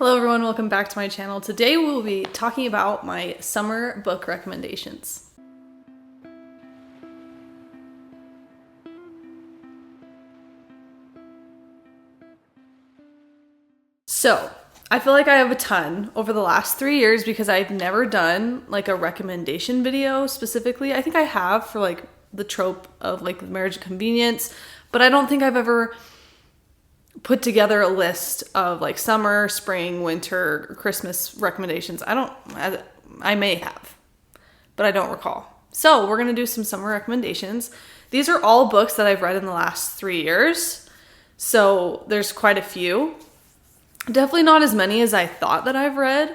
Hello everyone, welcome back to my channel. Today we'll be talking about my summer book recommendations. So, I feel like I have a ton over the last 3 years because I've never done like a recommendation video specifically. I think I have for like the trope of like marriage of convenience, but I don't think I've ever put together a list of like summer, spring, winter, Christmas recommendations. I may have, but I don't recall. So we're gonna do some summer recommendations. These are all books that I've read in the last 3 years. So there's quite a few. Definitely not as many as I thought that I've read,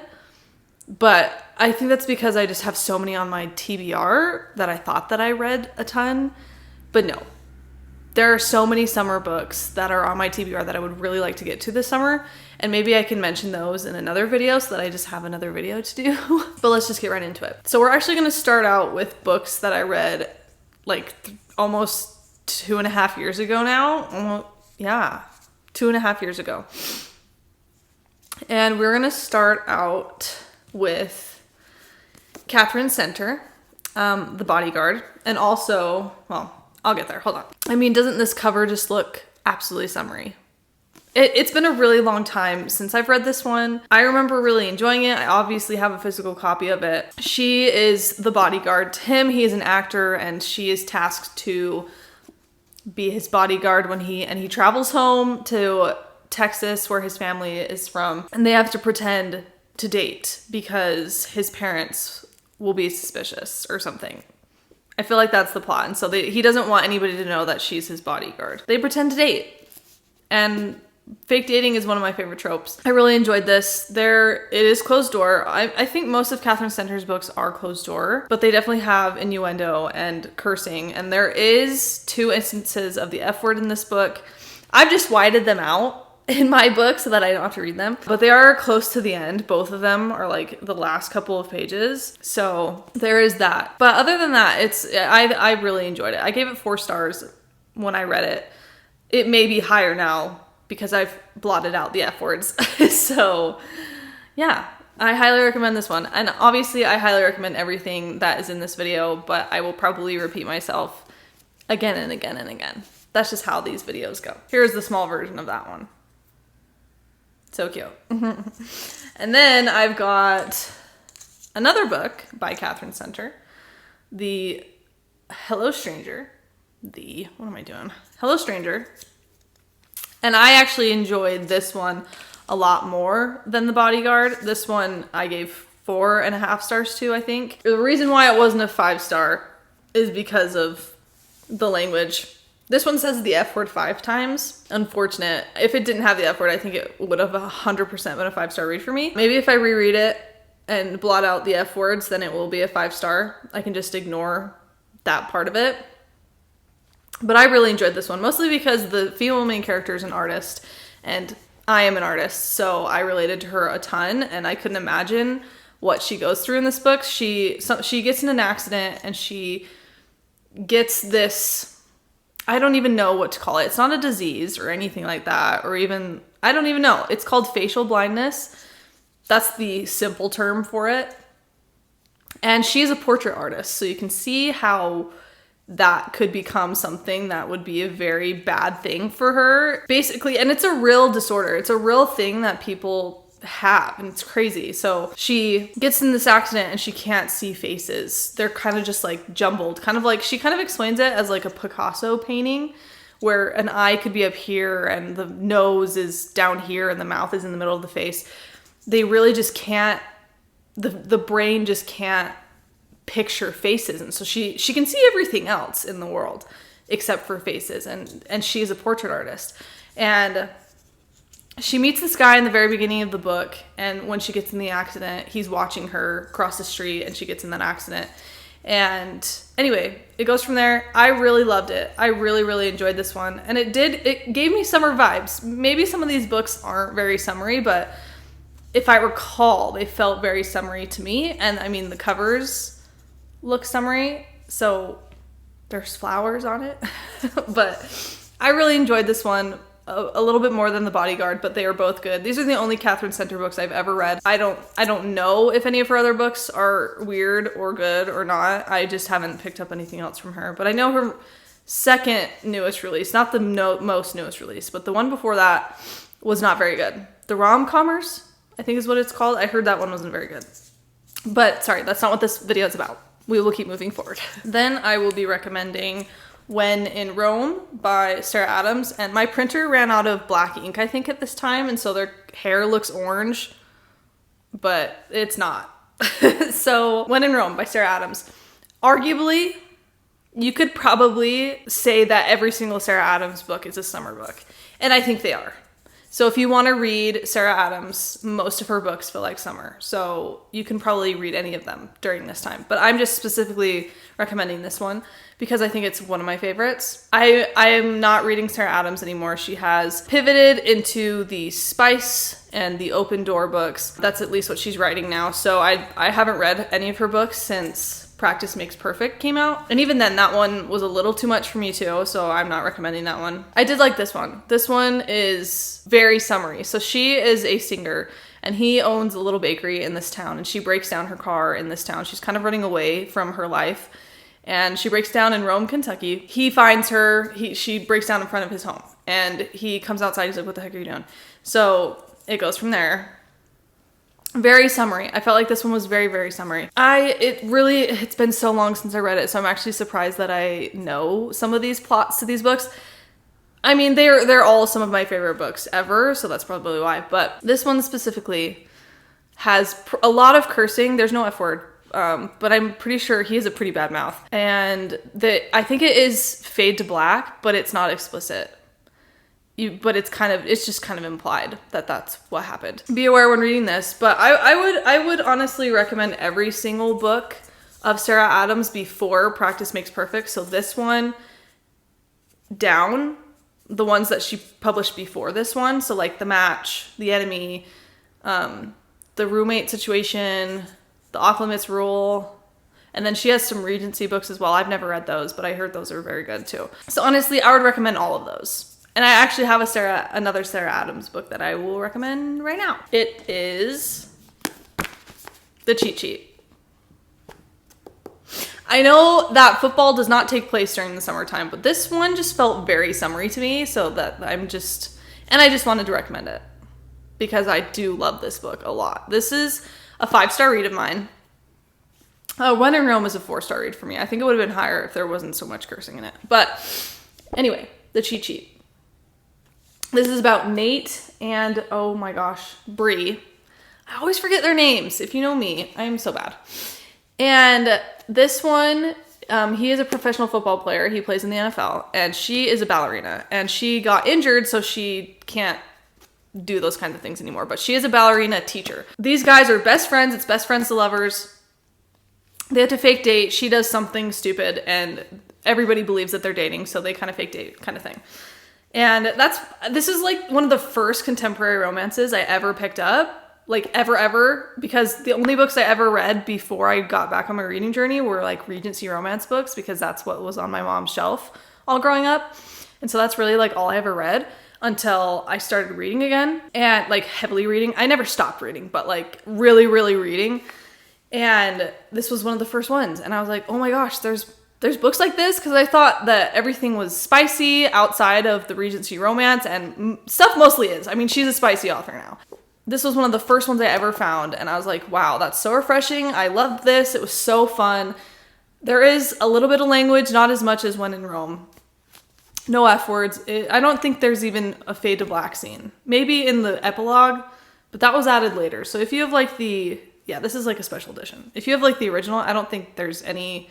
but I think that's because I just have so many on my TBR that I thought that I read a ton, but no. There are so many summer books that are on my TBR that I would really like to get to this summer, and maybe I can mention those in another video so that I just have another video to do. But let's just get right into it. So we're actually going to start out with books that I read like almost 2.5 years ago now. Yeah, 2.5 years ago. And we're going to start out with Katherine Center, The Bodyguard, and also, well, I'll get there. Hold on. I mean, doesn't this cover just look absolutely summery? It's been a really long time since I've read this one. I remember really enjoying it. I obviously have a physical copy of it. She is the bodyguard to him. He is an actor, and she is tasked to be his bodyguard when he travels home to Texas, where his family is from, and they have to pretend to date because his parents will be suspicious or something. I feel like that's the plot. And so he doesn't want anybody to know that she's his bodyguard. They pretend to date. And fake dating is one of my favorite tropes. I really enjoyed this. It is closed door. I think most of Katherine Center's books are closed door, but they definitely have innuendo and cursing. And there is 2 instances of the F word in this book. I've just whited them out in my book so that I don't have to read them, but they are close to the end. Both of them are like the last couple of pages, so there is that. But other than that, I really enjoyed it. I gave it 4 stars when I read it. It may be higher now because I've blotted out the F words. So yeah, I highly recommend this one, and obviously I highly recommend everything that is in this video, but I will probably repeat myself again and again and again. That's just how these videos go. Here's the small version of that one. So cute. And then I've got another book by Katherine Center, the Hello Stranger. What am I doing? Hello Stranger. And I actually enjoyed this one a lot more than The Bodyguard. This one I gave 4.5 stars to, I think. The reason why it wasn't a 5-star is because of the language. This one says the F word 5 times. Unfortunate. If it didn't have the F word, I think it would have 100% been a 5-star read for me. Maybe if I reread it and blot out the F words, then it will be a 5-star. I can just ignore that part of it. But I really enjoyed this one, mostly because the female main character is an artist, and I am an artist, so I related to her a ton, and I couldn't imagine what she goes through in this book. She gets in an accident, and she gets this, I don't even know what to call it. It's not a disease or anything like that, or even, I don't even know. It's called facial blindness. That's the simple term for it. And she's a portrait artist, so you can see how that could become something that would be a very bad thing for her. Basically, and it's a real disorder. It's a real thing that people have, and it's crazy. So she gets in this accident and she can't see faces. They're kind of just like jumbled, kind of like, she kind of explains it as like a Picasso painting where an eye could be up here and the nose is down here and the mouth is in the middle of the face. They really just can't, the brain just can't picture faces, and so she can see everything else in the world except for faces, and she's a portrait artist. And she meets this guy in the very beginning of the book, and when she gets in the accident, he's watching her cross the street and she gets in that accident. And anyway, it goes from there. I really loved it. I really enjoyed this one, and it gave me summer vibes. Maybe some of these books aren't very summery, but if I recall, they felt very summery to me. And I mean, the covers look summery, so there's flowers on it. But I really enjoyed this one. a little bit more than The Bodyguard, but they are both good. These are the only Katherine Center books I've ever read. I don't know if any of her other books are weird or good or not. I just haven't picked up anything else from her. But I know her second newest release, not the most newest release, but the one before that was not very good. The Rom-Commers, I think is what it's called. I heard that one wasn't very good. But sorry, that's not what this video is about. We will keep moving forward. Then I will be recommending When in Rome by Sarah Adams. And my printer ran out of black ink, I think, at this time. And so their hair looks orange, but it's not. So When in Rome by Sarah Adams. Arguably, you could probably say that every single Sarah Adams book is a summer book. And I think they are. So if you want to read Sarah Adams, most of her books feel like summer. So you can probably read any of them during this time. But I'm just specifically recommending this one because I think it's one of my favorites. I am not reading Sarah Adams anymore. She has pivoted into the spice and the open door books. That's at least what she's writing now. So I haven't read any of her books since Practice Makes Perfect came out. And even then, that one was a little too much for me too, so I'm not recommending that one. I did like this one. This one is very summery. So she is a singer, and he owns a little bakery in this town, and she breaks down her car in this town. She's kind of running away from her life, and she breaks down in Rome, Kentucky. He finds her. She breaks down in front of his home, and he comes outside. He's like, "What the heck are you doing?" So it goes from there. Very summery. I felt like this one was very, very summery. It's been so long since I read it, so I'm actually surprised that I know some of these plots to these books. I mean, they're all some of my favorite books ever, so that's probably why. But this one specifically has a lot of cursing. There's no F word, but I'm pretty sure he has a pretty bad mouth. And I think it is fade to black, but it's not explicit. But it's just kind of implied that that's what happened. Be aware when reading this, but I would honestly recommend every single book of Sarah Adams before Practice Makes Perfect. So this one down, the ones that she published before this one. So like The Match, The Enemy, The Roommate Situation, The Off Limits Rule. And then she has some Regency books as well. I've never read those, but I heard those are very good too. So honestly, I would recommend all of those. And I actually have another Sarah Adams book that I will recommend right now. It is The Cheat Sheet. I know that football does not take place during the summertime, but this one just felt very summery to me, so that I just wanted to recommend it because I do love this book a lot. This is a 5-star read of mine. When in Rome is a 4-star read for me. I think it would have been higher if there wasn't so much cursing in it. But anyway, The Cheat Sheet. This is about Nate and, oh my gosh, Bree. I always forget their names. If you know me, I am so bad. And this one, he is a professional football player. He plays in the NFL. And she is a ballerina. And she got injured, so she can't do those kinds of things anymore. But she is a ballerina teacher. These guys are best friends. It's best friends to lovers. They have to fake date. She does something stupid, and everybody believes that they're dating, so they kind of fake date kind of thing. And this is like one of the first contemporary romances I ever picked up, like ever, because the only books I ever read before I got back on my reading journey were like Regency romance books, because that's what was on my mom's shelf all growing up. And so that's really like all I ever read until I started reading again, and like heavily reading. I never stopped reading, but like really, really reading. And this was one of the first ones. And I was like, oh my gosh, there's books like this, because I thought that everything was spicy outside of the Regency romance, and stuff mostly is. I mean, she's a spicy author now. This was one of the first ones I ever found, and I was like, wow, that's so refreshing. I loved this. It was so fun. There is a little bit of language, not as much as When in Rome. No F words. I don't think there's even a fade to black scene. Maybe in the epilogue, but that was added later. So if you have like this is like a special edition. If you have like the original, I don't think there's any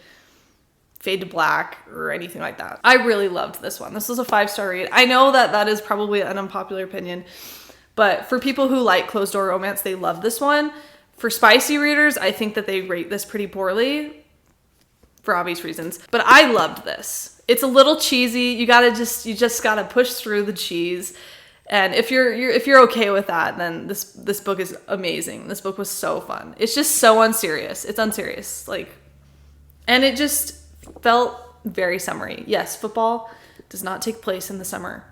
fade to black or anything like that. I really loved this one. This was a 5-star read. I know that is probably an unpopular opinion, but for people who like closed door romance, they love this one. For spicy readers, I think that they rate this pretty poorly for obvious reasons, but I loved this. It's a little cheesy. You just gotta push through the cheese. And if you're okay with that, then this book is amazing. This book was so fun. It's just so unserious. It's unserious. And it just felt very summery. Yes, football does not take place in the summer.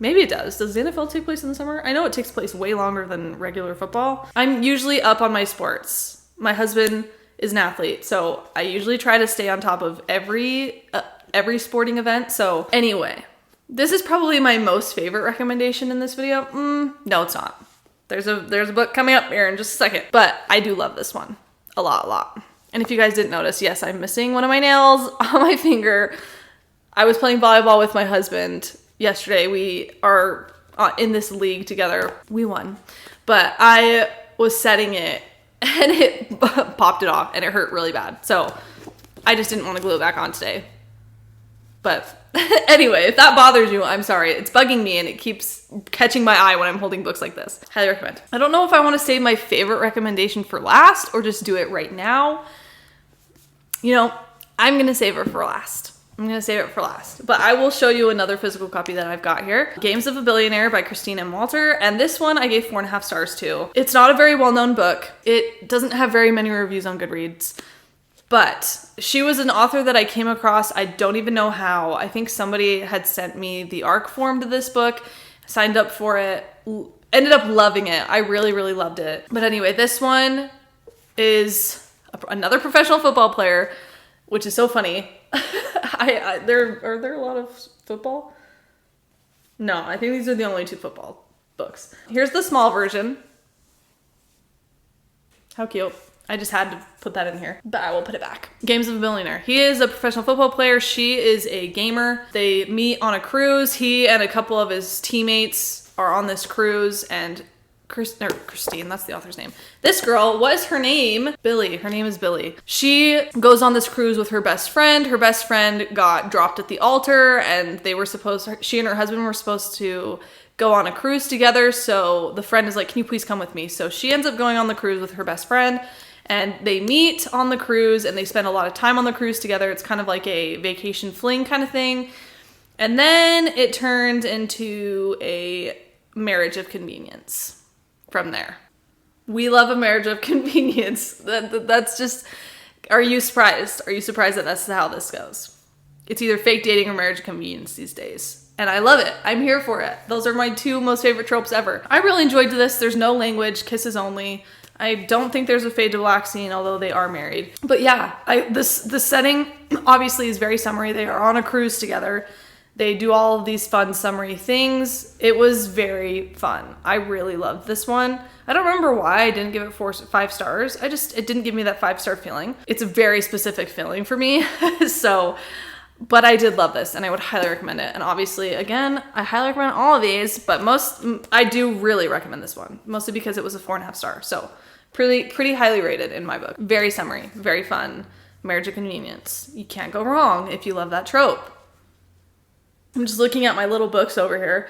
Maybe it does. Does the NFL take place in the summer? I know it takes place way longer than regular football. I'm usually up on my sports. My husband is an athlete, so I usually try to stay on top of every sporting event. So anyway, this is probably my most favorite recommendation in this video. No, it's not. There's a book coming up here in just a second, but I do love this one a lot. And if you guys didn't notice, yes, I'm missing one of my nails on my finger. I was playing volleyball with my husband yesterday. We are in this league together. We won, but I was setting it and it popped it off and it hurt really bad. So I just didn't want to glue it back on today. But anyway, if that bothers you, I'm sorry. It's bugging me and it keeps catching my eye when I'm holding books like this. Highly recommend. I don't know if I want to save my favorite recommendation for last or just do it right now. You know, I'm going to save it for last. But I will show you another physical copy that I've got here. Games of a Billionaire by Christine M. Walter. And this one I gave 4.5 stars to. It's not a very well-known book. It doesn't have very many reviews on Goodreads. But she was an author that I came across. I don't even know how. I think somebody had sent me the ARC form to this book, signed up for it, ended up loving it. I really loved it. But anyway, this one is another professional football player, which is so funny. Are there a lot of football? No, I think these are the only 2 football books. Here's the small version. How cute. I just had to put that in here, but I will put it back. Games of a Billionaire. He is a professional football player. She is a gamer. They meet on a cruise. He and a couple of his teammates are on this cruise, and Christine, that's the author's name. This girl, what is her name? Billy. Her name is Billy. She goes on this cruise with her best friend. Her best friend got dropped at the altar, and she and her husband were supposed to go on a cruise together. So the friend is like, can you please come with me? So she ends up going on the cruise with her best friend. And they meet on the cruise and they spend a lot of time on the cruise together. It's kind of like a vacation fling kind of thing. And then it turns into a marriage of convenience from there. We love a marriage of convenience. That's just, are you surprised? Are you surprised that that's how this goes? It's either fake dating or marriage of convenience these days. And I love it. I'm here for it. Those are my 2 most favorite tropes ever. I really enjoyed this. There's no language, kisses only. I don't think there's a fade to black scene, although they are married. But yeah, the setting obviously is very summery. They are on a cruise together. They do all of these fun summery things. It was very fun. I really loved this one. I don't remember why I didn't give it 5 stars. It didn't give me that 5-star feeling. It's a very specific feeling for me. But I did love this and I would highly recommend it. And obviously, again, I highly recommend all of these, but I do really recommend this one, mostly because it was a 4.5 star. So pretty highly rated in my book. Very summery, very fun, marriage of convenience. You can't go wrong if you love that trope. I'm just looking at my little books over here.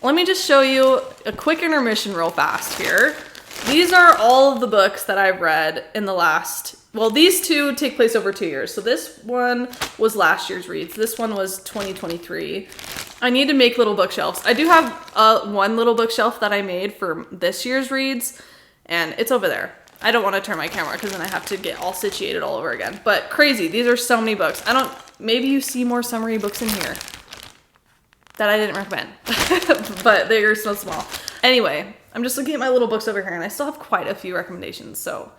Let me just show you a quick intermission real fast here. These are all of the books that I've read in the last, well, these 2 take place over 2 years. So this one was last year's reads. This one was 2023. I need to make little bookshelves. I do have one little bookshelf that I made for this year's reads, and it's over there. I don't want to turn my camera because then I have to get all situated all over again. But crazy, these are so many books. Maybe you see more summary books in here that I didn't recommend, but they are so small. Anyway, I'm just looking at my little books over here and I still have quite a few recommendations. So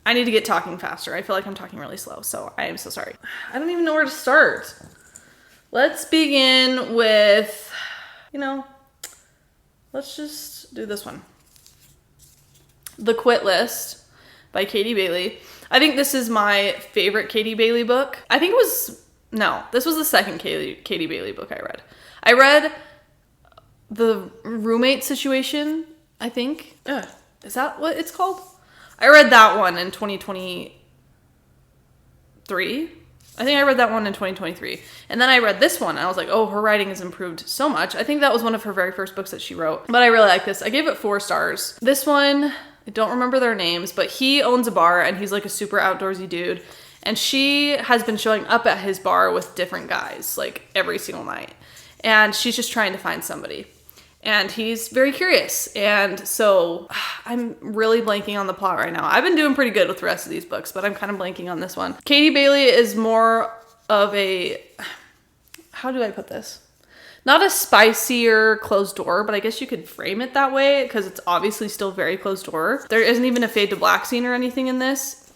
I need to get talking faster. I feel like I'm talking really slow, so I am so sorry. I don't even know where to start. Let's begin with, let's just do this one. The Quit List by Katie Bailey. I think this is my favorite Katie Bailey book. This was the second Katie Bailey book I read. I read The Roommate Situation, I think. Is that what it's called? I read that one in 2023. I think I read that one in 2023. And then I read this one and I was like, oh, her writing has improved so much. I think that was one of her very first books that she wrote. But I really like this. I gave it 4 stars. This one, I don't remember their names, but he owns a bar and he's like a super outdoorsy dude. And she has been showing up at his bar with different guys, like every single night. And she's just trying to find somebody. And he's very curious. And so I'm really blanking on the plot right now. I've been doing pretty good with the rest of these books, but I'm kind of blanking on this one. Katie Bailey is more of a, how do I put this? not a spicier closed door, but I guess you could frame it that way because it's obviously still very closed door. There isn't even a fade to black scene or anything in this.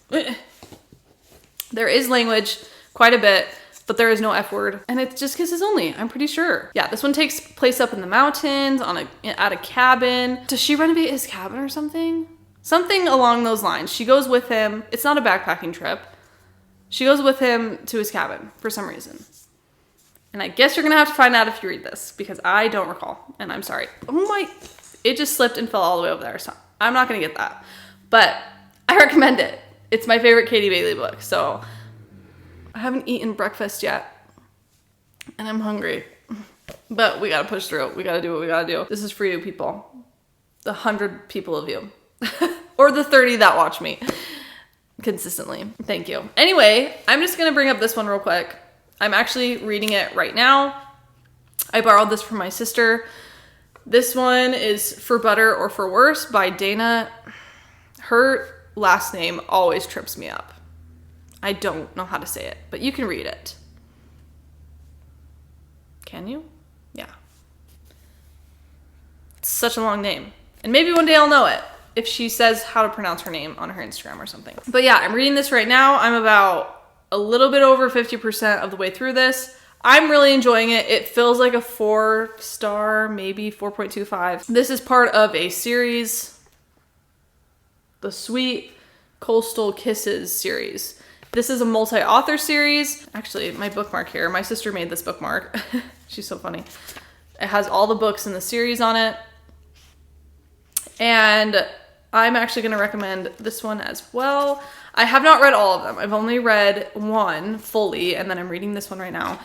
There is language, quite a bit, but there is no F word. And it's just kisses only, I'm pretty sure. Yeah, this one takes place up in the mountains at a cabin. Does she renovate his cabin or something? Something along those lines. She goes with him. It's not a backpacking trip. She goes with him to his cabin for some reason. And I guess you're gonna have to find out if you read this because I don't recall, and I'm sorry. It just slipped and fell all the way over there, so I'm not gonna get that. But I recommend it. It's my favorite Katie Bailey book, so I haven't eaten breakfast yet, and I'm hungry. But we gotta push through. We gotta do what we gotta do. This is for you people. The 100 people of you. Or the 30 that watch me consistently. Thank you. Anyway, I'm just gonna bring up this one real quick. I'm actually reading it right now. I borrowed this from my sister. This one is For Better or For Worse by Dana. Her last name always trips me up. I don't know how to say it, but you can read it. Can you? Yeah. It's such a long name. And maybe one day I'll know it if she says how to pronounce her name on her Instagram or something. But yeah, I'm reading this right now. I'm about a little bit over 50% of the way through this. I'm really enjoying it. It feels like a 4-star, maybe 4.25. This is part of a series, the Sweet Coastal Kisses series. This is a multi-author series. Actually, my bookmark here, my sister made this bookmark. She's so funny. It has all the books in the series on it. And I'm actually going to recommend this one as well. I have not read all of them. I've only read one fully, and then I'm reading this one right now.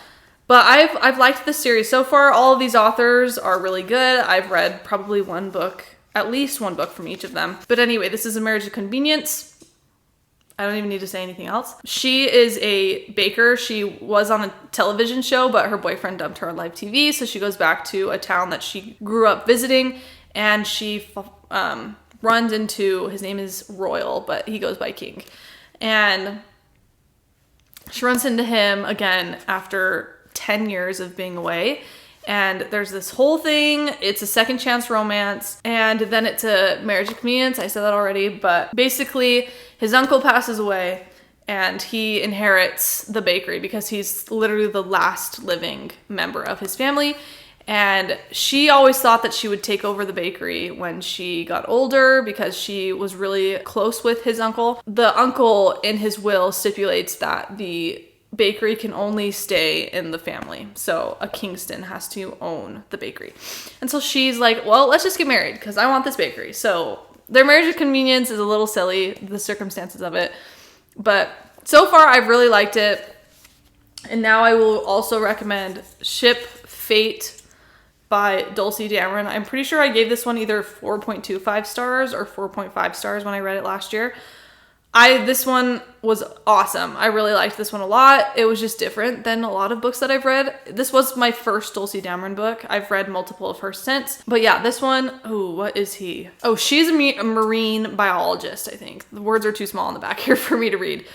But I've liked this series so far. All of these authors are really good. I've read probably one book, at least one book from each of them. But anyway, this is A Marriage of Convenience. I don't even need to say anything else. She is a baker. She was on a television show, but her boyfriend dumped her on live TV. So she goes back to a town that she grew up visiting, and she runs into, his name is Royal, but he goes by King. And she runs into him again after 10 years of being away. And there's this whole thing. It's a second chance romance. And then it's a marriage of convenience. I said that already. But basically, his uncle passes away and he inherits the bakery because he's literally the last living member of his family. And she always thought that she would take over the bakery when she got older because she was really close with his uncle. The uncle in his will stipulates that the bakery can only stay in the family. So a Kingston has to own the bakery. And so she's like, well, let's just get married because I want this bakery. So their marriage of convenience is a little silly, the circumstances of it. But so far, I've really liked it. And now I will also recommend Ship Fate by Dulcie Dameron. I'm pretty sure I gave this one either 4.25 stars or 4.5 stars when I read it last year. This one was awesome. I really liked this one a lot. It was just different than a lot of books that I've read. This was my first Dulcie Dameron book. I've read multiple of hers since. But yeah, this one, oh, what is he? Oh, she's a marine biologist, I think. The words are too small on the back here for me to read.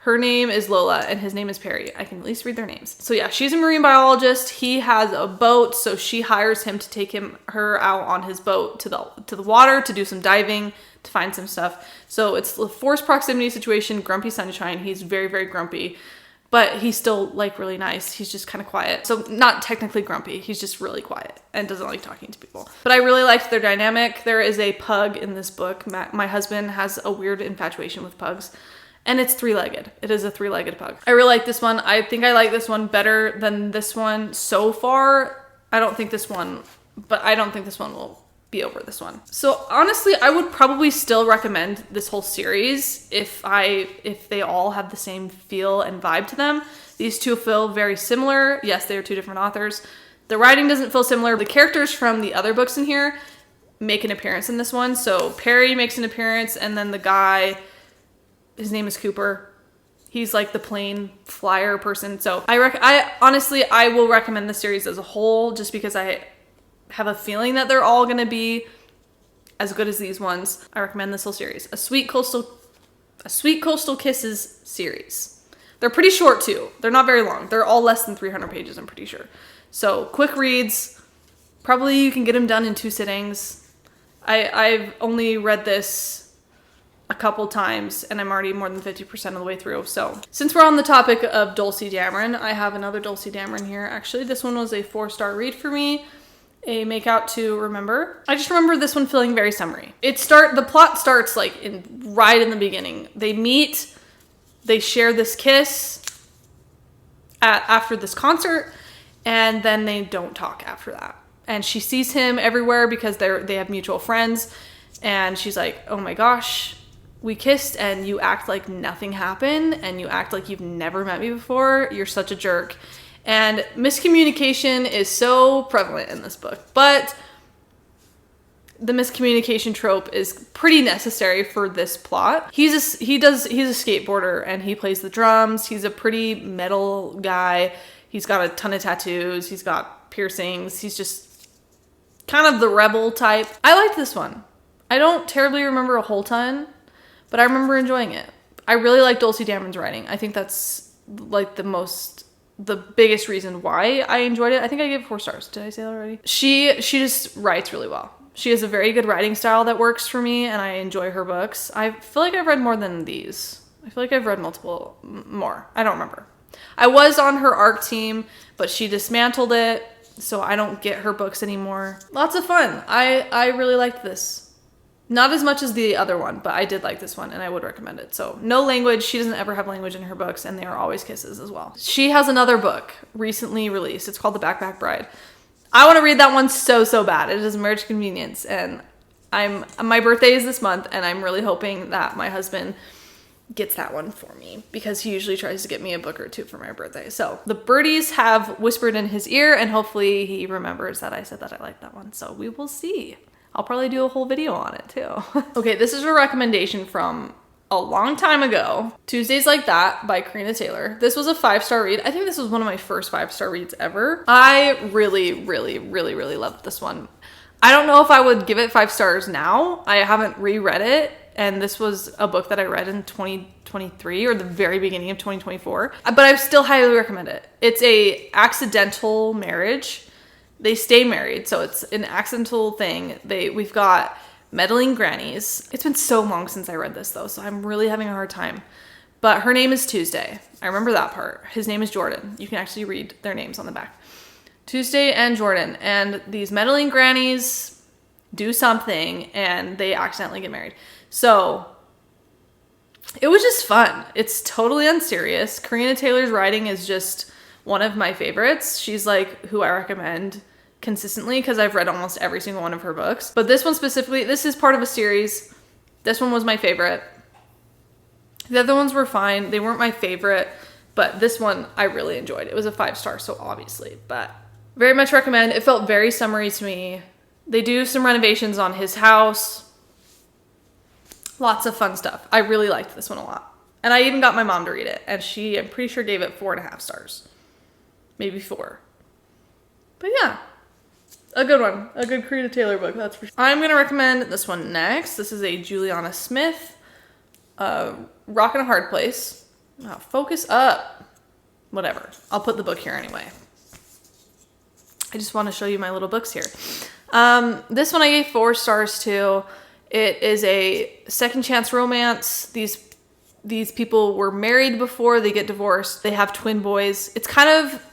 Her name is Lola and his name is Perry. I can at least read their names. So yeah, she's a marine biologist. He has a boat, so she hires him to take her out on his boat to the water to do some diving, to find some stuff. So it's a forced proximity situation, grumpy sunshine. He's very, very grumpy, but he's still like really nice. He's just kind of quiet. So not technically grumpy. He's just really quiet and doesn't like talking to people. But I really liked their dynamic. There is a pug in this book. My husband has a weird infatuation with pugs. And it's 3-legged. It is a 3-legged pug. I really like this one. I think I like this one better than this one so far. I don't think this one will be over this one. So honestly, I would probably still recommend this whole series if they all have the same feel and vibe to them. These two feel very similar. Yes, they are two different authors. The writing doesn't feel similar. The characters from the other books in here make an appearance in this one. So Perry makes an appearance, and then the guy, his name is Cooper. He's like the plane flyer person. So I honestly will recommend the series as a whole just because I have a feeling that they're all going to be as good as these ones. I recommend this whole series. A Sweet Coastal Kisses series. They're pretty short too. They're not very long. They're all less than 300 pages, I'm pretty sure. So quick reads, probably you can get them done in 2 sittings. I've only read this a couple times and I'm already more than 50% of the way through. So since we're on the topic of Dulcie Dameron, I have another Dulcie Dameron here. Actually, this one was a 4-star read for me. A Makeout to remember. I just remember this one feeling very summery. The plot starts like right in the beginning. They meet, they share this kiss after this concert, and then they don't talk after that. And she sees him everywhere because they have mutual friends, and she's like, oh my gosh, we kissed and you act like nothing happened and you act like you've never met me before. You're such a jerk. And miscommunication is so prevalent in this book, but the miscommunication trope is pretty necessary for this plot. He's a skateboarder and he plays the drums. He's a pretty metal guy. He's got a ton of tattoos. He's got piercings. He's just kind of the rebel type. I liked this one. I don't terribly remember a whole ton, but I remember enjoying it. I really like Dulcie Dameron's writing. I think that's like the biggest reason why I enjoyed it. I think I gave it 4 stars. Did I say that already? She just writes really well. She has a very good writing style that works for me, and I enjoy her books. I feel like I've read more than these. I feel like I've read more. I don't remember. I was on her ARC team, but she dismantled it, so I don't get her books anymore. Lots of fun. I really liked this. Not as much as the other one, but I did like this one and I would recommend it. So no language. She doesn't ever have language in her books, and they are always kisses as well. She has another book recently released. It's called The Backpack Bride. I want to read that one so bad. It is Marriage Convenience, and my birthday is this month, and I'm really hoping that my husband gets that one for me because he usually tries to get me a book or 2 for my birthday. So the birdies have whispered in his ear, and hopefully he remembers that I said that I liked that one. So we will see. I'll probably do a whole video on it too. Okay, this is a recommendation from a long time ago. Tuesdays Like That by Carina Taylor. This was a 5-star read. I think this was one of my first 5-star reads ever. I really loved this one. I don't know if I would give it 5 stars now. I haven't reread it, and this was a book that I read in 2023 or the very beginning of 2024, but I still highly recommend it. It's a accidental marriage. They stay married, so it's an accidental thing. We've got meddling grannies. It's been so long since I read this though, so I'm really having a hard time. But her name is Tuesday. I remember that part. His name is Jordan. You can actually read their names on the back. Tuesday and Jordan. And these meddling grannies do something and they accidentally get married. So it was just fun. It's totally unserious. Carina Taylor's writing is just one of my favorites. She's like who I recommend consistently because I've read almost every single one of her books. But this one specifically, this is part of a series. This one was my favorite. The other ones were fine. They weren't my favorite, but this one I really enjoyed. It was a 5-star, so obviously, but very much recommend. It felt very summery to me. They do some renovations on his house. Lots of fun stuff. I really liked this one a lot. And I even got my mom to read it, and she, I'm pretty sure, gave it 4.5 stars. Maybe 4. But yeah, a good one. A good Carina Taylor book, that's for sure. I'm going to recommend this one next. This is a Juliana Smith, Rock in a Hard Place. Oh, focus up. Whatever. I'll put the book here anyway. I just want to show you my little books here. This one I gave 4 stars to. It is a second chance romance. These people were married before they get divorced. They have twin boys. It's kind of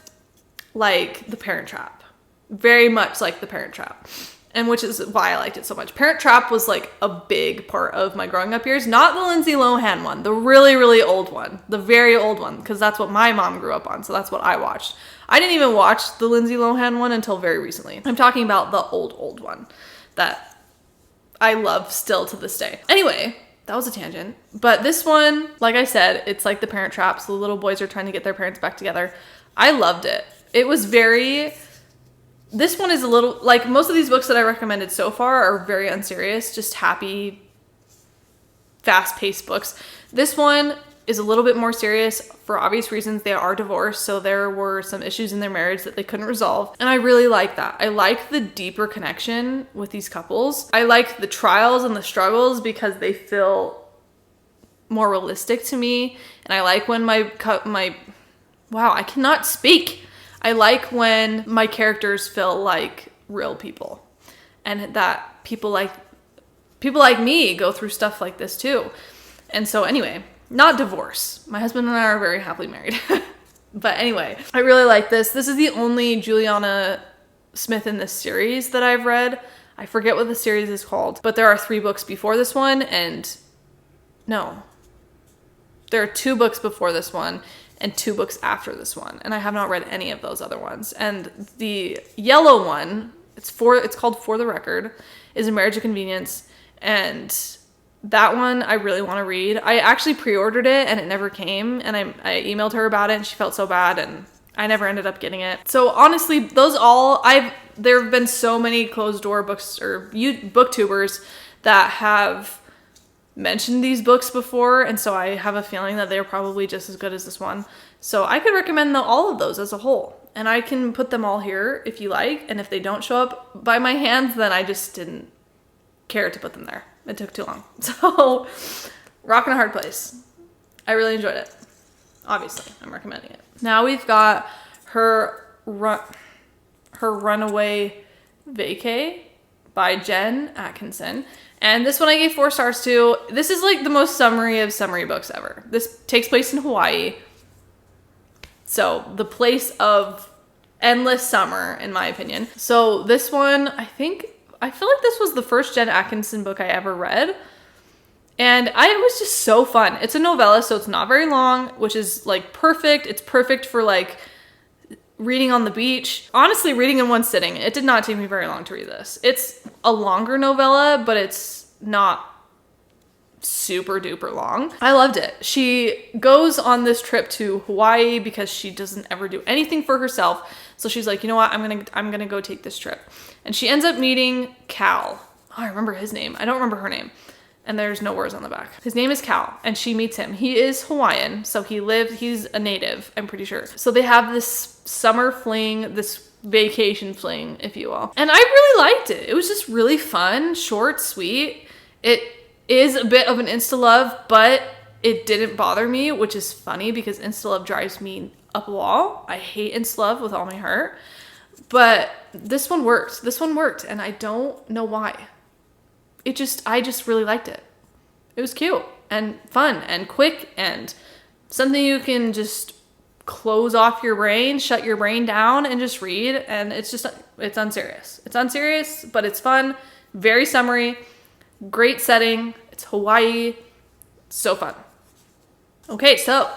like The Parent Trap. Very much like The Parent Trap. And which is why I liked it so much. Parent Trap was like a big part of my growing up years. Not the Lindsay Lohan one. The really, really old one. The very old one. Because that's what my mom grew up on. So that's what I watched. I didn't even watch the Lindsay Lohan one until very recently. I'm talking about the old one that I love still to this day. Anyway, that was a tangent. But this one, like I said, it's like The Parent Trap. So the little boys are trying to get their parents back together. I loved it. It was very... This one is a little... Like, most of these books that I recommended so far are very unserious. Just happy, fast-paced books. This one is a little bit more serious for obvious reasons. They are divorced, so there were some issues in their marriage that they couldn't resolve. And I really like that. I like the deeper connection with these couples. I like the trials and the struggles because they feel more realistic to me. And I like when wow, I cannot speak. I like when my characters feel like real people, and that people like me go through stuff like this too. And so anyway, not divorce. My husband and I are very happily married. But anyway, I really like this. This is the only Juliana Smith in this series that I've read. I forget what the series is called, but there are 3 books before this one, and no, there are 2 books before this one and 2 books after this one, and I have not read any of those other ones. And the yellow one, it's called For the Record, is A Marriage of Convenience, and that one I really want to read. I actually pre-ordered it and it never came, and I emailed her about it and she felt so bad, and I never ended up getting it. So honestly, there have been so many closed door books or booktubers that have mentioned these books before, and so I have a feeling that they're probably just as good as this one. So I could recommend all of those as a whole, and I can put them all here if you like, and if they don't show up by my hands, then I just didn't care to put them there. It took too long. So Rock and a Hard Place. I really enjoyed it. Obviously, I'm recommending it. Now we've got her Runaway Vacay by Jen Atkinson. And this one I gave 4 stars to. This is like the most summary of summary books ever. This takes place in Hawaii. So the place of endless summer, in my opinion. So this one, I feel like this was the first Jen Atkinson book I ever read. And it was just so fun. It's a novella, so it's not very long, which is like perfect. It's perfect for like reading on the beach. Honestly, reading in one sitting. It did not take me very long to read this. It's a longer novella, but it's not super duper long. I loved it. She goes on this trip to Hawaii because she doesn't ever do anything for herself. So she's like, you know what? I'm gonna go take this trip. And she ends up meeting Cal. Oh, I remember his name. I don't remember her name. And there's no words on the back. His name is Cal, and she meets him. He is Hawaiian, so he's a native, I'm pretty sure. So they have this summer fling, this vacation fling, if you will. And I really liked it. It was just really fun, short, sweet. It is a bit of an insta-love, but it didn't bother me, which is funny because insta-love drives me up a wall. I hate insta-love with all my heart. But this one worked. This one worked, and I don't know why. I just really liked it. It was cute and fun and quick and something you can just close off your brain, shut your brain down and just read. And it's unserious. It's unserious, but it's fun. Very summary, great setting. It's Hawaii. So fun. Okay, so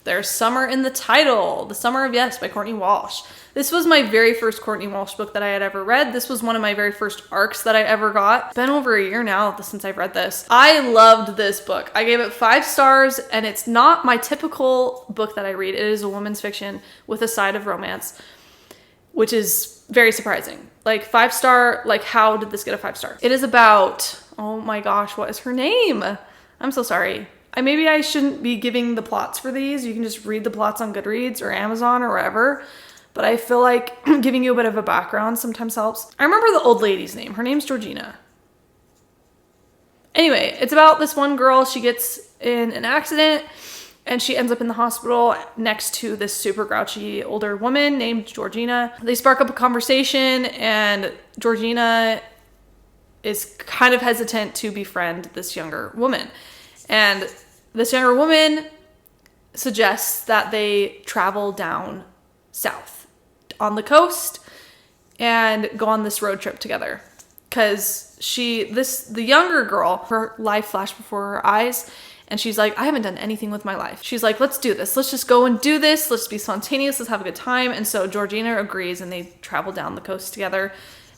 there's summer in the title. The Summer of Yes by Courtney Walsh. This was my very first Courtney Walsh book that I had ever read. This was one of my very first arcs that I ever got. It's been over a year now since I've read this. I loved this book. I gave it 5 stars, and it's not my typical book that I read. It is a woman's fiction with a side of romance, which is very surprising. Like 5 star, like how did this get a 5 star? It is about, oh my gosh, what is her name? I'm so sorry. Maybe I shouldn't be giving the plots for these. You can just read the plots on Goodreads or Amazon or wherever. But I feel like giving you a bit of a background sometimes helps. I remember the old lady's name. Her name's Georgina. Anyway, it's about this one girl. She gets in an accident and she ends up in the hospital next to this super grouchy older woman named Georgina. They spark up a conversation, and Georgina is kind of hesitant to befriend this younger woman. And this younger woman suggests that they travel down south on the coast and go on this road trip together. Because the younger girl, her life flashed before her eyes, and she's like, I haven't done anything with my life. She's like, let's do this. Let's just go and do this. Let's be spontaneous. Let's have a good time. And so Georgina agrees, and they travel down the coast together.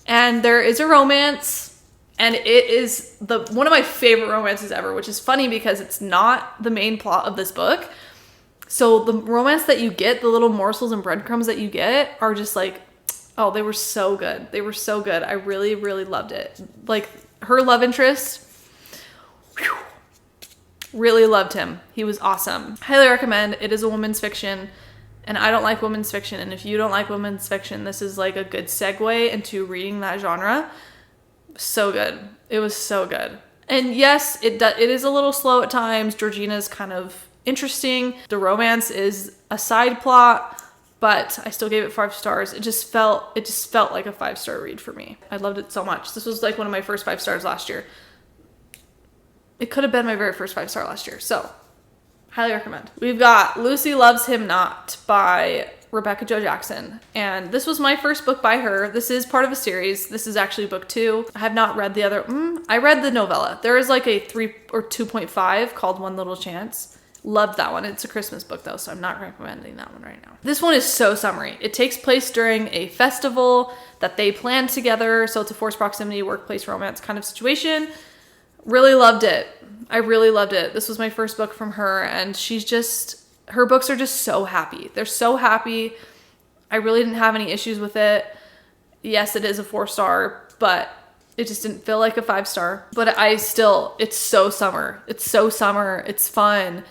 And there is a romance, and it is one of my favorite romances ever, which is funny because it's not the main plot of this book. So the romance that you get, the little morsels and breadcrumbs that you get are just like, oh, they were so good. They were so good. I really, really loved it. Like her love interest, whew, really loved him. He was awesome. Highly recommend. It is a woman's fiction, and I don't like women's fiction. And if you don't like women's fiction, this is like a good segue into reading that genre. So good. It was so good. And yes, it is a little slow at times. Georgina's kind of interesting. The romance is a side plot, but I still gave it 5 stars. It just felt like a 5-star read for me. I loved it so much. This was like one of my first 5 stars last year. It could have been my very first 5-star last year. So highly recommend. We've got Lucy Loves Him Not by Rebecca Jo Jackson. And this was my first book by her. This is part of a series. This is actually book 2. I have not read the other. I read the novella. There is like a 3 or 2.5 called One Little Chance. Loved that one. It's a Christmas book though, so I'm not recommending that one right now. This one is so summery. It takes place during a festival that they planned together. So it's a forced proximity, workplace romance kind of situation. Really loved it. I really loved it. This was my first book from her, and her books are just so happy. They're so happy. I really didn't have any issues with it. Yes, it is a 4-star, but it just didn't feel like a 5-star. But it's so summer. It's so summer. It's fun.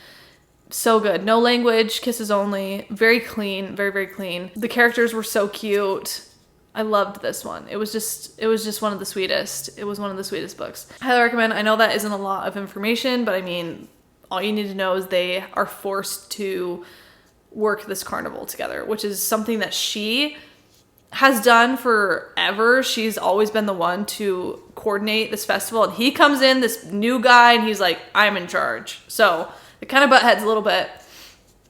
So good. No language, kisses only. Very clean, very, very clean. The characters were so cute. I loved this one. It was just one of the sweetest. It was one of the sweetest books. Highly recommend. I know that isn't a lot of information, but I mean, all you need to know is they are forced to work this carnival together, which is something that she has done forever. She's always been the one to coordinate this festival, and he comes in, this new guy, and he's like, I'm in charge. So it kind of butt heads a little bit,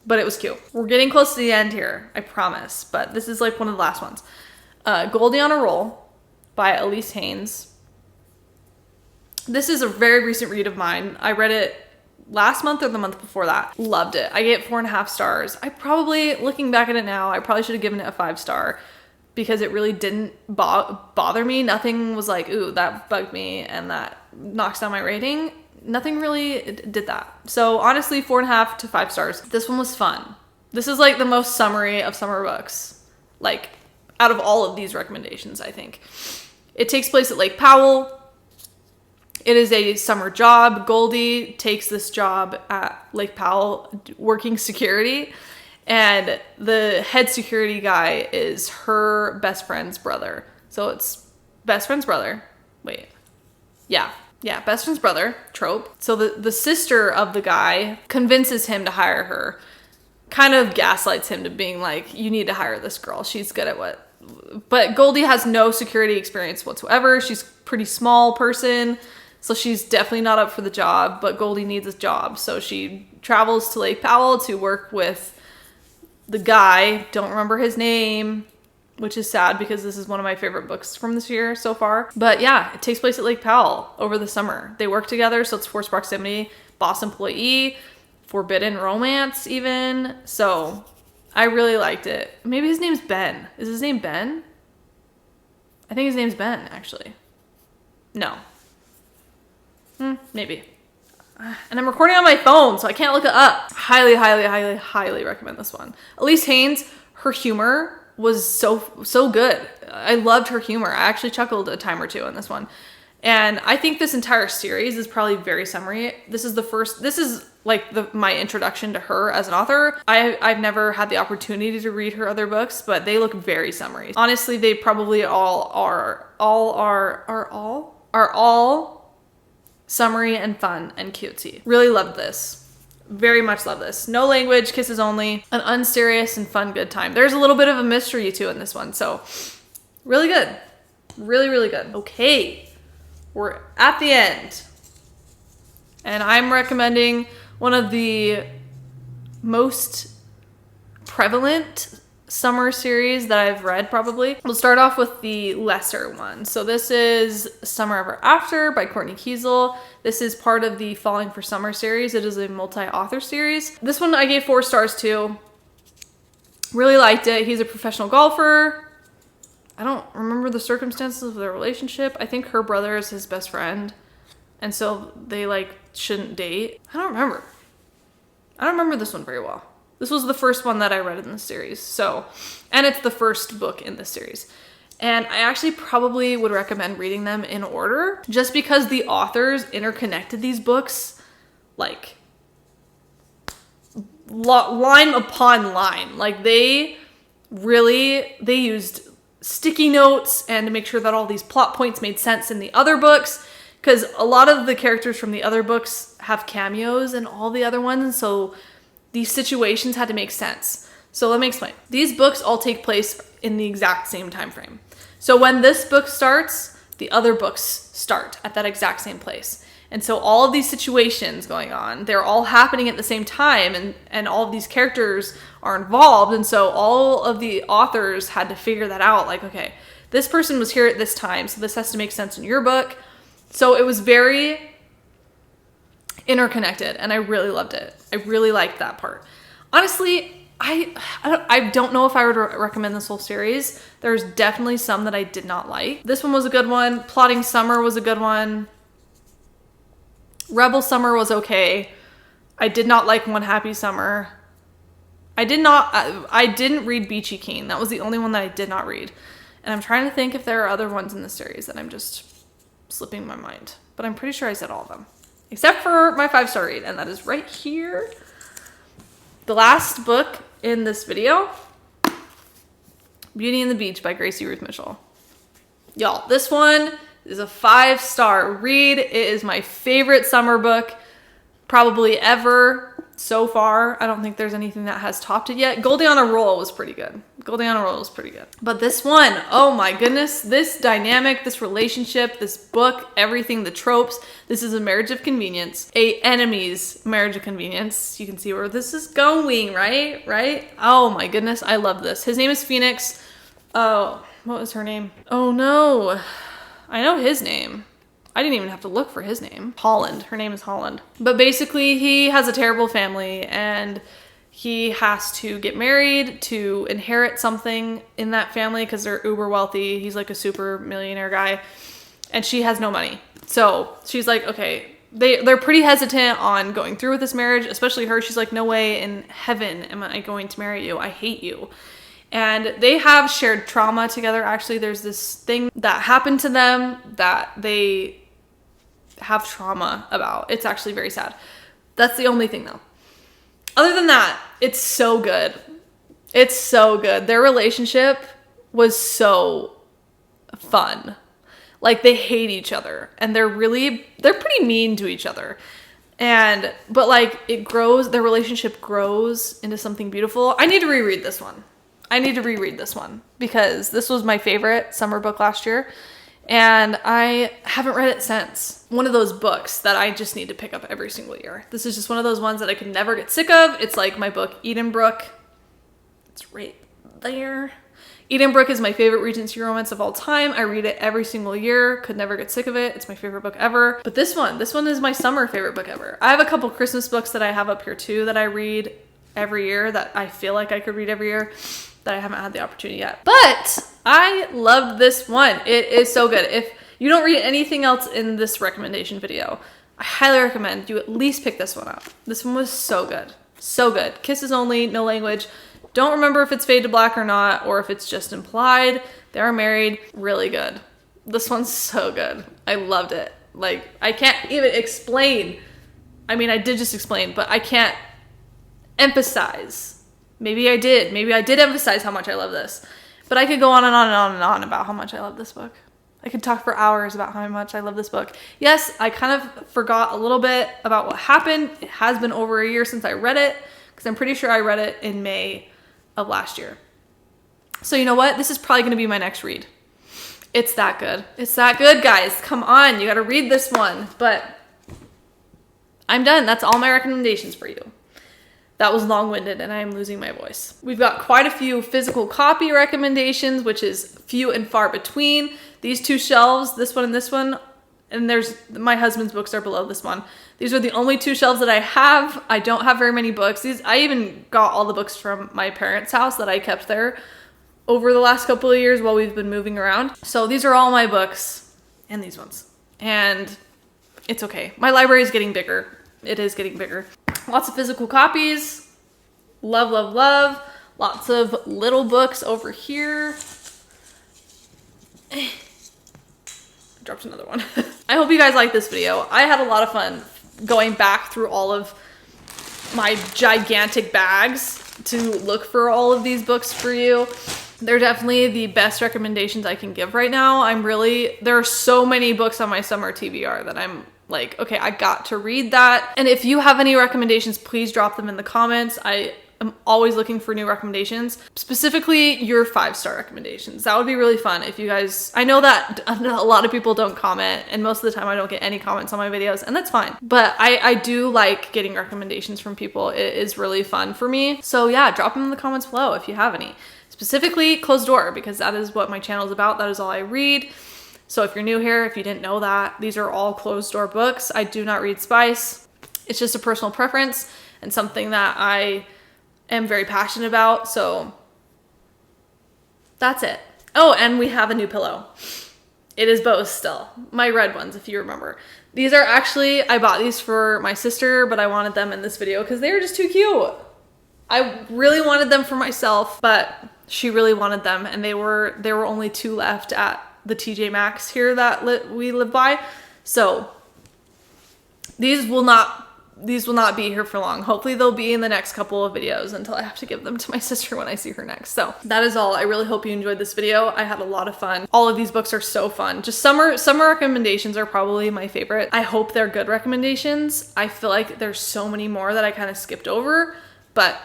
but it was cute. We're getting close to the end here, I promise, but this is like one of the last ones. Goldie on a Roll by Elise Haynes. This is a very recent read of mine. I read it last month or the month before that. Loved it. I gave it 4.5 stars. Looking back at it now, I probably should have given it a 5-star because it really didn't bother me. Nothing was like, ooh, that bugged me and that knocks down my rating. Nothing really did that. So honestly, 4.5 to 5 stars. This one was fun. This is like the most summery of summer books. Like, out of all of these recommendations, I think. It takes place at Lake Powell. It is a summer job. Goldie takes this job at Lake Powell working security, and the head security guy is her best friend's brother. So it's best friend's brother. Wait. Yeah, best friend's brother trope. So the sister of the guy convinces him to hire her. Kind of gaslights him to being like, you need to hire this girl. She's good at what. But Goldie has no security experience whatsoever. She's a pretty small person, so she's definitely not up for the job, but Goldie needs a job. So she travels to Lake Powell to work with the guy. Don't remember his name, which is sad because this is one of my favorite books from this year so far. But yeah, it takes place at Lake Powell over the summer. They work together, so it's forced proximity, boss employee, forbidden romance even. So I really liked it. Maybe his name's Ben. Is his name Ben? I think his name's Ben, actually. No. Maybe. And I'm recording on my phone, so I can't look it up. Highly, highly, highly, highly recommend this one. Elise Haynes, her humor was so good. I loved her humor. I actually chuckled a time or two on this one. And I think this entire series is probably very summery. This is like my introduction to her as an author. I've never had the opportunity to read her other books, but they look very summery. Honestly, they probably all summery and fun and cutesy. Really loved this. Very much love this. No language, kisses only, an unserious and fun good time. There's a little bit of a mystery too in this one, so really good. Really, really good. Okay. We're at the end, and I'm recommending one of the most prevalent summer series that I've read probably. We'll start off with the lesser one. So this is Summer Ever After by Courtney Keisel. This is part of the Falling for Summer series. It is a multi-author series. This one I gave 4 stars to. Really liked it. He's a professional golfer. I don't remember the circumstances of their relationship. I think her brother is his best friend, and so they like shouldn't date. I don't remember this one very well. This was the first one that I read in the series, so, and it's the first book in this series. And I actually probably would recommend reading them in order, just because the authors interconnected these books like line upon line. Like they used sticky notes and to make sure that all these plot points made sense in the other books, because a lot of the characters from the other books have cameos in all the other ones, so these situations had to make sense. So let me explain. These books all take place in the exact same time frame. So when this book starts, the other books start at that exact same place. And so all of these situations going on, they're all happening at the same time, and all of these characters are involved. And so all of the authors had to figure that out. Like, okay, this person was here at this time, so this has to make sense in your book. So it was very interconnected, and I really loved it. I really liked that part. Honestly, I don't know if I would recommend this whole series. There's definitely some that I did not like. This one was a good one. Plotting Summer was a good one. Rebel Summer was okay. I did not like One Happy Summer. I didn't read Beachy Keen. That was the only one that I did not read. And I'm trying to think if there are other ones in the series that I'm just slipping my mind. But I'm pretty sure I said all of them. Except for my 5-star read, and that is right here. The last book in this video, Beauty and the Beach by Gracie Ruth Mitchell. Y'all, this one is a 5-star read. It is my favorite summer book probably ever so far. I don't think there's anything that has topped it yet. Goldie on a Roll was pretty good. Goldie on a Roll was pretty good. But this one, oh my goodness, this dynamic, this relationship, this book, everything, the tropes. This is a marriage of convenience, a enemy's marriage of convenience. You can see where this is going, right? Right? Oh my goodness, I love this. His name is Phoenix. Oh, what was her name? Oh no. I know his name. I didn't even have to look for his name. Holland. Her name is Holland. But basically, he has a terrible family, and he has to get married to inherit something in that family because they're uber wealthy. He's like a super millionaire guy, and she has no money. So she's like, okay, they're pretty hesitant on going through with this marriage, especially her. She's like, no way in heaven am I going to marry you. I hate you. And they have shared trauma together. Actually, there's this thing that happened to them that they have trauma about. It's actually very sad. That's the only thing though. Other than that, it's so good. It's so good. Their relationship was so fun. Like, they hate each other, and they're pretty mean to each other. But like, it grows, their relationship grows into something beautiful. I need to reread this one. Because this was my favorite summer book last year, and I haven't read it since. One of those books that I just need to pick up every single year. This is just one of those ones that I can never get sick of. It's like my book, Edenbrook. It's right there. Edenbrook is my favorite Regency romance of all time. I read it every single year. Could never get sick of it. It's my favorite book ever. But this one is my summer favorite book ever. I have a couple Christmas books that I have up here too that I read every year, that I feel like I could read every year, that I haven't had the opportunity yet. But I loved this one. It is so good. If you don't read anything else in this recommendation video, I highly recommend you at least pick this one up. This one was so good. So good. Kisses only, no language. Don't remember if it's fade to black or not, or if it's just implied. They are married. Really good. This one's so good. I loved it. Like, I can't even explain. I mean, I did just explain, but I can't emphasize. Maybe I did emphasize how much I love this, but I could go on and on and on and on about how much I love this book. I could talk for hours about how much I love this book. Yes, I kind of forgot a little bit about what happened. It has been over a year since I read it, because I'm pretty sure I read it in May of last year. So you know what? This is probably going to be my next read. It's that good. It's that good, guys. Come on. You got to read this one. But I'm done. That's all my recommendations for you. That was long-winded, and I am losing my voice. We've got quite a few physical copy recommendations, which is few and far between. These two shelves, this one, and there's my husband's books are below this one. These are the only two shelves that I have. I don't have very many books. I even got all the books from my parents' house that I kept there over the last couple of years while we've been moving around. So these are all my books, and these ones. And it's okay. My library is getting bigger. It is getting bigger. Lots of physical copies. Love, love, love. Lots of little books over here. I dropped another one. I hope you guys like this video. I had a lot of fun going back through all of my gigantic bags to look for all of these books for you. They're definitely the best recommendations I can give right now. There are so many books on my summer TBR that I'm like, okay, I got to read that. And if you have any recommendations, please drop them in the comments. I am always looking for new recommendations, specifically your 5-star recommendations. That would be really fun if you guys, I know that a lot of people don't comment, and most of the time I don't get any comments on my videos, and that's fine. But I do like getting recommendations from people. It is really fun for me. So yeah, drop them in the comments below if you have any. Specifically Closed Door, because that is what my channel is about. That is all I read. So if you're new here, if you didn't know that, these are all Closed Door books. I do not read spice. It's just a personal preference and something that I am very passionate about. So that's it. Oh, and we have a new pillow. It is both still. My red ones, if you remember. These are actually, I bought these for my sister, but I wanted them in this video because they were just too cute. I really wanted them for myself, but she really wanted them, and there were only 2 left at the TJ Maxx here that we live by. So these will not be here for long. Hopefully they'll be in the next couple of videos until I have to give them to my sister when I see her next. So that is all. I really hope you enjoyed this video. I had a lot of fun. All of these books are so fun. Just summer recommendations are probably my favorite. I hope they're good recommendations. I feel like there's so many more that I kind of skipped over, but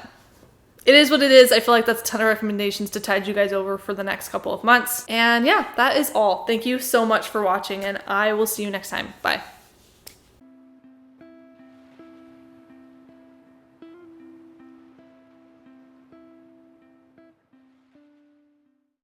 it is what it is. I feel like that's a ton of recommendations to tide you guys over for the next couple of months. And yeah, that is all. Thank you so much for watching, and I will see you next time. Bye.